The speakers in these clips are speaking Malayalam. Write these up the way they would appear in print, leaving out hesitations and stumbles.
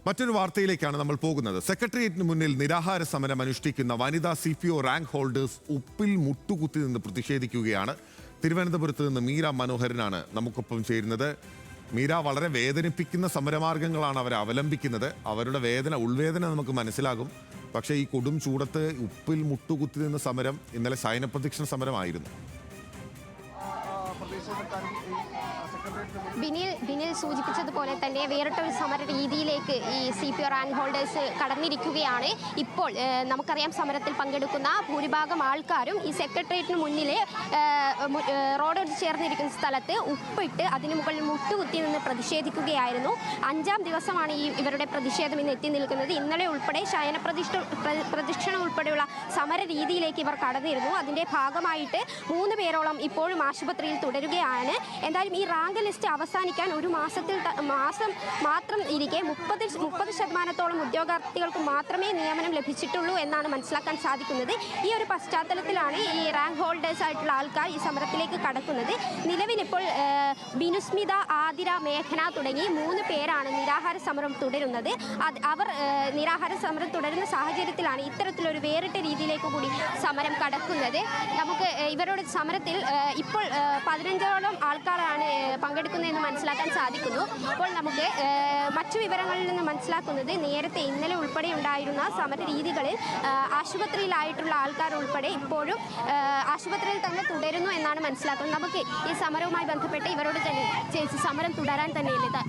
മറ്റൊരു വാർത്തയിലേക്കാണ് നമ്മൾ പോകുന്നത്. സെക്രട്ടേറിയറ്റിന് മുന്നിൽ നിരാഹാര സമരം അനുഷ്ഠിക്കുന്ന വനിതാ CPO റാങ്ക് ഹോൾഡേഴ്സ് ഉപ്പിൽ മുട്ടുകുത്തി നിന്ന് പ്രതിഷേധിക്കുകയാണ്. തിരുവനന്തപുരത്ത് നിന്ന് മീര മനോഹരനാണ് നമുക്കൊപ്പം ചേരുന്നത്. മീര, വളരെ വേദനിപ്പിക്കുന്ന സമരമാർഗങ്ങളാണ് അവർ അവലംബിക്കുന്നത്. അവരുടെ ഉൾവേദന നമുക്ക് മനസ്സിലാകും. പക്ഷേ ഈ കൊടും ചൂടത്ത് ഉപ്പിൽ മുട്ടുകുത്തി നിന്ന് സമരം ഇന്നലെ ശയനപ്രദക്ഷിണ സമരമായിരുന്നു. ബിനിൽ സൂചിപ്പിച്ചതുപോലെ തന്നെ വേറിട്ടൊരു സമര രീതിയിലേക്ക് ഈ CPO റാങ്ക് ഹോൾഡേഴ്സ് കടന്നിരിക്കുകയാണ്. ഇപ്പോൾ നമുക്കറിയാം, സമരത്തിൽ പങ്കെടുക്കുന്ന ഭൂരിഭാഗം ആൾക്കാരും ഈ സെക്രട്ടേറിയറ്റിന് മുന്നിലെ റോഡോട് ചേർന്നിരിക്കുന്ന സ്ഥലത്ത് ഉപ്പിട്ട് അതിന് മുകളിൽ മുട്ടുകുത്തി നിന്ന് പ്രതിഷേധിക്കുകയായിരുന്നു. 5ാം ദിവസമാണ് ഇവരുടെ പ്രതിഷേധം ഇന്ന് എത്തി നിൽക്കുന്നത്. ഇന്നലെ ഉൾപ്പെടെ ശയന പ്രദക്ഷിണം ഉൾപ്പെടെയുള്ള സമര രീതിയിലേക്ക് ഇവർ കടന്നിരുന്നു. അതിൻ്റെ ഭാഗമായിട്ട് 3 പേരോളം ഇപ്പോഴും ആശുപത്രിയിൽ തുടരുകയാണ്. എന്തായാലും ഈ റാങ്ക് ലിസ്റ്റ് അവസാനിക്കാൻ ഒരു മാസം മാത്രം ഇരിക്കെ 30% ഉദ്യോഗാർത്ഥികൾക്ക് മാത്രമേ നിയമനം ലഭിച്ചിട്ടുള്ളൂ എന്നാണ് മനസ്സിലാക്കാൻ സാധിക്കുന്നത്. ഈ ഒരു പശ്ചാത്തലത്തിലാണ് ഈ റാങ്ക് ഹോൾഡേഴ്സ് ആയിട്ടുള്ള ആൾക്കാർ ഈ സമരത്തിലേക്ക് കടക്കുന്നത്. നിലവിലിപ്പോൾ ബിനുസ്മിത, ആതിര, മേഘന തുടങ്ങി 3 പേരാണ് നിരാഹാര സമരം തുടരുന്നത്. അവർ നിരാഹാര സമരം തുടരുന്ന സാഹചര്യത്തിലാണ് ഇത്തരത്തിലൊരു വേറിട്ട രീതിയിലേക്ക് കൂടി സമരം കടക്കുന്നത്. നമുക്ക് ഇവരുടെ സമരത്തിൽ ഇപ്പോൾ 15ഓളം ആൾക്കാരാണ് പങ്കെടുക്കുന്നതെന്ന് മനസ്സിലാക്കാൻ സാധിക്കുന്നു. അപ്പോൾ നമുക്ക് മറ്റു വിവരങ്ങളിൽ നിന്ന് മനസ്സിലാക്കുന്നത്, നേരത്തെ ഇന്നലെ ഉൾപ്പെടെ ഉണ്ടായിരുന്ന സമര രീതികളിൽ ആശുപത്രിയിലായിട്ടുള്ള ആൾക്കാർ ഉൾപ്പെടെ ഇപ്പോഴും ആശുപത്രിയിൽ തന്നെ തുടരുന്നു എന്നാണ് മനസ്സിലാക്കുന്നത്. നമുക്ക് ഈ സമരവുമായി ബന്ധപ്പെട്ട് ഇവരോട് തന്നെ ചേച്ചി, സമരം തുടരാൻ തന്നെയല്ലേ?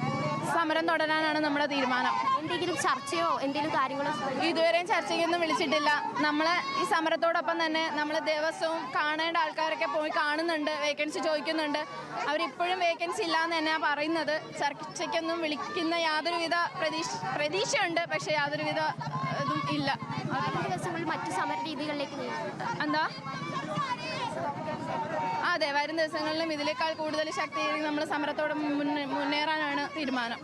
സമരം തുടരാനാണ് നമ്മുടെ തീരുമാനം. എന്തെങ്കിലും ചർച്ചയോ എന്തെങ്കിലും കാര്യങ്ങളോ? ഇതുവരെയും ചർച്ചയ്ക്കൊന്നും വിളിച്ചിട്ടില്ല. നമ്മൾ ഈ സമരത്തോടൊപ്പം തന്നെ നമ്മൾ ദിവസവും കാണേണ്ട ആൾക്കാരൊക്കെ പോയി കാണുന്നുണ്ട്, വേക്കൻസി ചോദിക്കുന്നുണ്ട്. അവരിപ്പോഴും വേക്കൻസി ഇല്ലാന്ന് തന്നെയാണ് പറയുന്നത്. ചർച്ചയ്ക്കൊന്നും വിളിക്കുന്ന യാതൊരുവിധ പ്രതീക്ഷയുണ്ട്, പക്ഷേ യാതൊരുവിധ ഇതും ഇല്ല. ദിവസങ്ങളിൽ മറ്റു സമര രീതികളിലേക്ക് എന്താ? അതെ, വരും ദിവസങ്ങളിലും ഇതിനേക്കാൾ കൂടുതൽ ശക്തി നമ്മൾ സമരത്തോടെ മുന്നേറാനാണ് തീരുമാനം.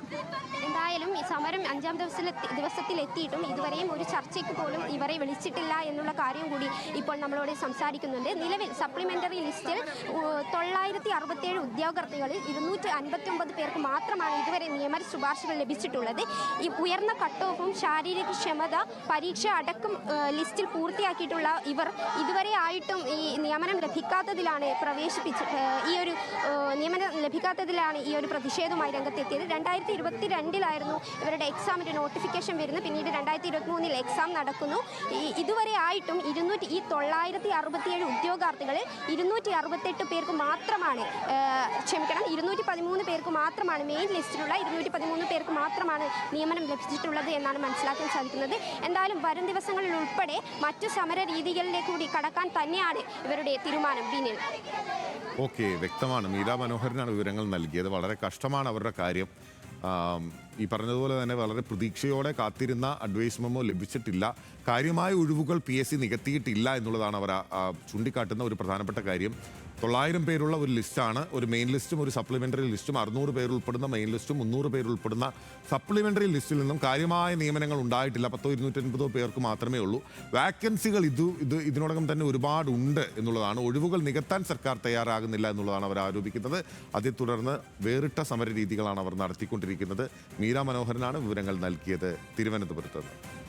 എന്തായാലും ഈ സമരം 5ാം ദിവസത്തിൽ എത്തിയിട്ടും ഇതുവരെയും ഒരു ചർച്ചയ്ക്ക് പോലും ഇവരെ വിളിച്ചിട്ടില്ല എന്നുള്ള കാര്യം കൂടി ഇപ്പോൾ നമ്മളോട് സംസാരിക്കുന്നുണ്ട്. നിലവിൽ സപ്ലിമെൻ്ററി ലിസ്റ്റിൽ 967 ഉദ്യോഗാർത്ഥികളിൽ 259 പേർക്ക് മാത്രമാണ് ഇതുവരെ നിയമന ശുപാർശകൾ ലഭിച്ചിട്ടുള്ളത്. ഈ ഉയർന്ന കട്ട് ഓഫും ശാരീരിക ക്ഷമത പരീക്ഷ അടക്കം ലിസ്റ്റിൽ പൂർത്തിയാക്കിയിട്ടുള്ള ഇവർ ഇതുവരെ ആയിട്ടും ഈ നിയമനം ലഭിക്കാത്തതിലാണ് ഈ ഒരു പ്രതിഷേധവുമായി രംഗത്തെത്തിയത്. 2022-ലായിരുന്നു ഇവരുടെ എക്സാമിൻ്റെ നോട്ടിഫിക്കേഷൻ വരുന്നത്. പിന്നീട് 2023-ൽ എക്സാം നടക്കുന്നു. ഇതുവരെ ആയിട്ടും 967 ഉദ്യോഗാർത്ഥികളിൽ 268 പേർക്ക് മാത്രമാണ് 213 പേർക്ക് മാത്രമാണ് മെയിൻ ലിസ്റ്റിലുള്ള 213 പേർക്ക് മാത്രമാണ് നിയമനം ലഭിച്ചിട്ടുള്ളത് എന്നാണ് മനസ്സിലാക്കാൻ സാധിക്കുന്നത്. എന്തായാലും വരും ദിവസങ്ങളിൽ ഉൾപ്പെടെ മറ്റു സമര രീതികളിലേക്ക് കൂടി കടക്കാൻ തന്നെയാണ് ഇവരുടെ തീരുമാനം. ബിനിൽ, ഓക്കെ, വ്യക്തമാണ്. മീര മനോഹരനാണ് വിവരങ്ങൾ നൽകിയത്. വളരെ കഷ്ടമാണ് അവരുടെ കാര്യം. ഈ പറഞ്ഞതുപോലെ തന്നെ വളരെ പ്രതീക്ഷയോടെ കാത്തിരുന്ന അഡ്വൈസ് മെമ്മോ ലഭിച്ചിട്ടില്ല. കാര്യമായ ഒഴിവുകൾ PSC നികത്തിയിട്ടില്ല എന്നുള്ളതാണ് അവർ ചൂണ്ടിക്കാട്ടുന്ന ഒരു പ്രധാനപ്പെട്ട കാര്യം. 900 പേരുള്ള ഒരു ലിസ്റ്റാണ്. ഒരു മെയിൻ ലിസ്റ്റും ഒരു സപ്ലിമെൻ്ററി ലിസ്റ്റും, 600 പേർ ഉൾപ്പെടുന്ന മെയിൻ ലിസ്റ്റും 300 പേർ ഉൾപ്പെടുന്ന സപ്ലിമെൻ്ററി ലിസ്റ്റിൽ നിന്നും കാര്യമായ നിയമനങ്ങൾ ഉണ്ടായിട്ടില്ല. 250 പേർക്ക് മാത്രമേ ഉള്ളൂ. വാക്കൻസികൾ ഇതിനോടകം തന്നെ ഒരുപാടുണ്ട് എന്നുള്ളതാണ്. ഒഴിവുകൾ നികത്താൻ സർക്കാർ തയ്യാറാകുന്നില്ല എന്നുള്ളതാണ് അവർ ആരോപിക്കുന്നത്. അതേ തുടർന്ന് വേറിട്ട സമര രീതികളാണ് അവർ നടത്തിക്കൊണ്ടിരിക്കുന്നത്. മീര മനോഹരനാണ് വിവരങ്ങൾ നൽകിയത് തിരുവനന്തപുരത്ത് നിന്ന്.